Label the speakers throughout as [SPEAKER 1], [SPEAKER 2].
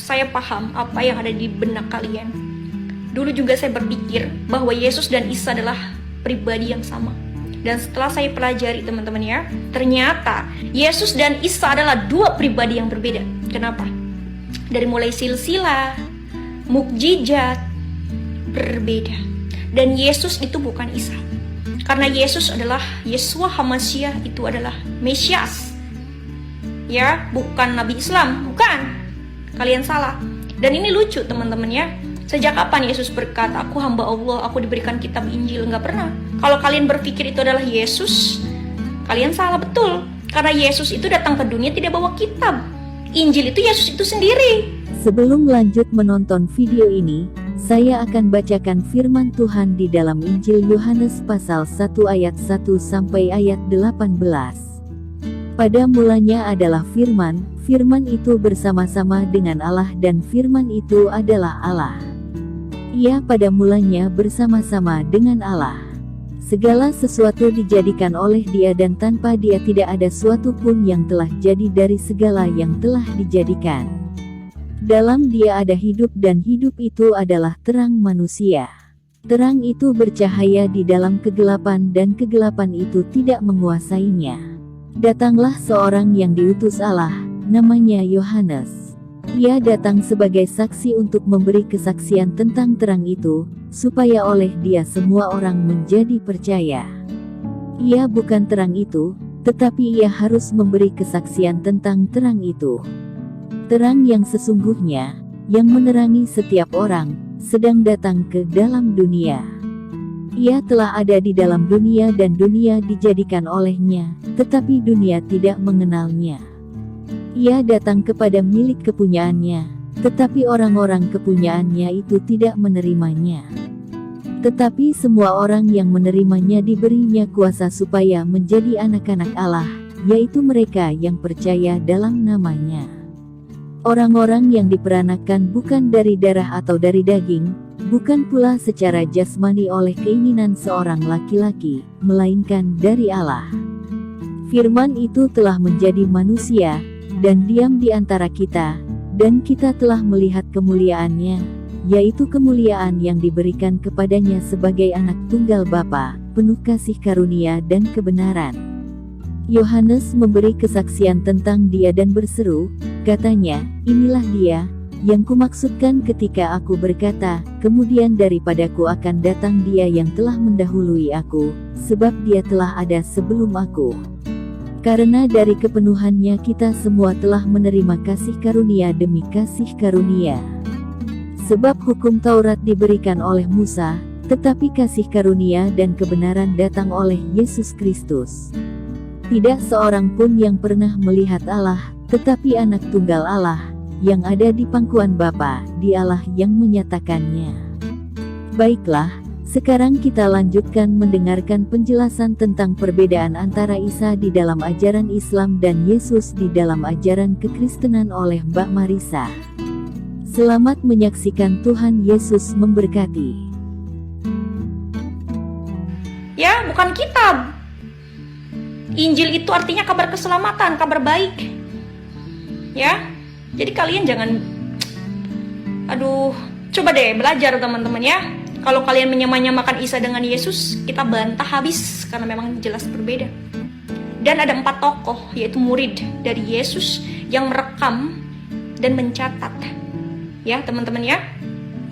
[SPEAKER 1] saya paham apa yang ada di benak kalian. Dulu juga saya berpikir bahwa Yesus dan Isa adalah pribadi yang sama. Dan setelah saya pelajari teman-teman ya, ternyata Yesus dan Isa adalah dua pribadi yang berbeda. Kenapa? Dari mulai silsilah, mukjizat, berbeda. Dan Yesus itu bukan Isa. Karena Yesus adalah Yeshua HaMashiach, itu adalah Mesias. Ya, bukan Nabi Islam, bukan. Kalian salah. Dan ini lucu teman-teman ya. Sejak kapan Yesus berkata, aku hamba Allah, aku diberikan kitab Injil? Enggak pernah. Kalau kalian berpikir itu adalah Yesus, kalian salah betul. Karena Yesus itu datang ke dunia tidak bawa kitab. Injil itu Yesus itu sendiri.
[SPEAKER 2] Sebelum lanjut menonton video ini, saya akan bacakan firman Tuhan di dalam Injil Yohanes pasal 1 ayat 1 sampai ayat 18. Pada mulanya adalah firman, firman itu bersama-sama dengan Allah dan firman itu adalah Allah. Ia pada mulanya bersama-sama dengan Allah. Segala sesuatu dijadikan oleh Dia dan tanpa Dia tidak ada suatu pun yang telah jadi dari segala yang telah dijadikan. Dalam Dia ada hidup dan hidup itu adalah terang manusia. Terang itu bercahaya di dalam kegelapan dan kegelapan itu tidak menguasainya. Datanglah seorang yang diutus Allah, namanya Yohanes. Ia datang sebagai saksi untuk memberi kesaksian tentang terang itu, supaya oleh Dia semua orang menjadi percaya. Ia bukan terang itu, tetapi Ia harus memberi kesaksian tentang terang itu. Terang yang sesungguhnya, yang menerangi setiap orang, sedang datang ke dalam dunia. Ia telah ada di dalam dunia dan dunia dijadikan olehnya, tetapi dunia tidak mengenalnya. Ia datang kepada milik kepunyaannya, tetapi orang-orang kepunyaannya itu tidak menerimanya. Tetapi semua orang yang menerimanya diberinya kuasa supaya menjadi anak-anak Allah, yaitu mereka yang percaya dalam namanya. Orang-orang yang diperanakan bukan dari darah atau dari daging, bukan pula secara jasmani oleh keinginan seorang laki-laki, melainkan dari Allah. Firman itu telah menjadi manusia, dan diam di antara kita, dan kita telah melihat kemuliaannya, yaitu kemuliaan yang diberikan kepadanya sebagai anak tunggal Bapa, penuh kasih karunia dan kebenaran. Yohanes memberi kesaksian tentang Dia dan berseru, katanya, inilah Dia, yang kumaksudkan ketika aku berkata, kemudian daripadaku akan datang Dia yang telah mendahului aku, sebab Dia telah ada sebelum aku. Karena dari kepenuhannya kita semua telah menerima kasih karunia demi kasih karunia. Sebab hukum Taurat diberikan oleh Musa, tetapi kasih karunia dan kebenaran datang oleh Yesus Kristus. Tidak seorang pun yang pernah melihat Allah, tetapi anak tunggal Allah, yang ada di pangkuan Bapa, Dialah yang menyatakannya. Baiklah, sekarang kita lanjutkan mendengarkan penjelasan tentang perbedaan antara Isa di dalam ajaran Islam dan Yesus di dalam ajaran kekristenan oleh Mbak Marisa. Selamat menyaksikan. Tuhan Yesus memberkati.
[SPEAKER 1] Ya, bukan kitab. Injil itu artinya kabar keselamatan, kabar baik. Ya, jadi kalian jangan, coba deh belajar teman-teman ya. Kalau kalian menyamanyamakan Isa dengan Yesus, kita bantah habis karena memang jelas berbeda. Dan ada 4 tokoh, yaitu murid dari Yesus yang merekam dan mencatat. Ya teman-teman ya,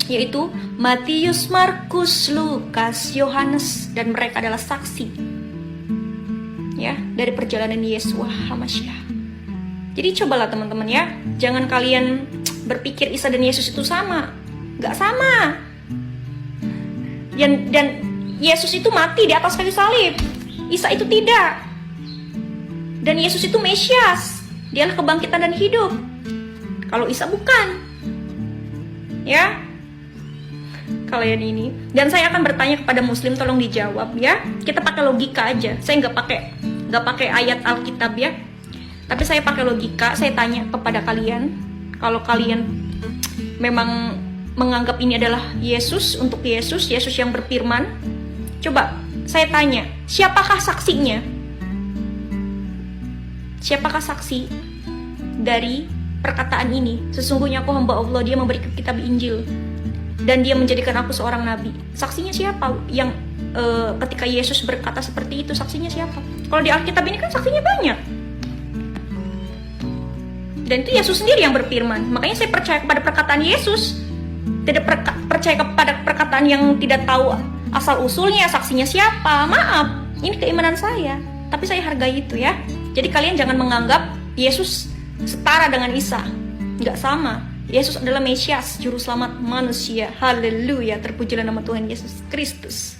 [SPEAKER 1] yaitu Matius, Markus, Lukas, Yohanes, dan mereka adalah saksi ya dari perjalanan Yeshua HaMashiach. Jadi cobalah teman-teman ya, jangan kalian berpikir Isa dan Yesus itu sama. Gak sama. Dan Yesus itu mati di atas kayu salib. Isa itu tidak. Dan Yesus itu Mesias. Dialah kebangkitan dan hidup. Kalau Isa bukan. Ya. Kalian ini. Dan saya akan bertanya kepada Muslim, tolong dijawab ya. Kita pakai logika aja. Saya nggak pakai ayat Alkitab ya. Tapi saya pakai logika. Saya tanya kepada kalian, kalau kalian memang menganggap ini adalah Yesus, untuk Yesus yang berfirman, coba saya tanya, siapakah saksinya? Siapakah saksi dari perkataan ini, sesungguhnya aku hamba Allah, dia memberi kitab Injil, dan dia menjadikan aku seorang nabi. Saksinya siapa? Yang ketika Yesus berkata seperti itu, saksinya siapa? Kalau di Alkitab ini kan saksinya banyak. Dan itu Yesus sendiri yang berfirman. Makanya saya percaya kepada perkataan Yesus. Tidak percaya kepada perkataan yang tidak tahu asal usulnya, saksinya siapa. Maaf, ini keimanan saya. Tapi saya hargai itu ya. Jadi kalian jangan menganggap Yesus setara dengan Isa. Nggak sama. Yesus adalah Mesias, juru selamat manusia. Haleluya, terpujilah nama Tuhan Yesus Kristus.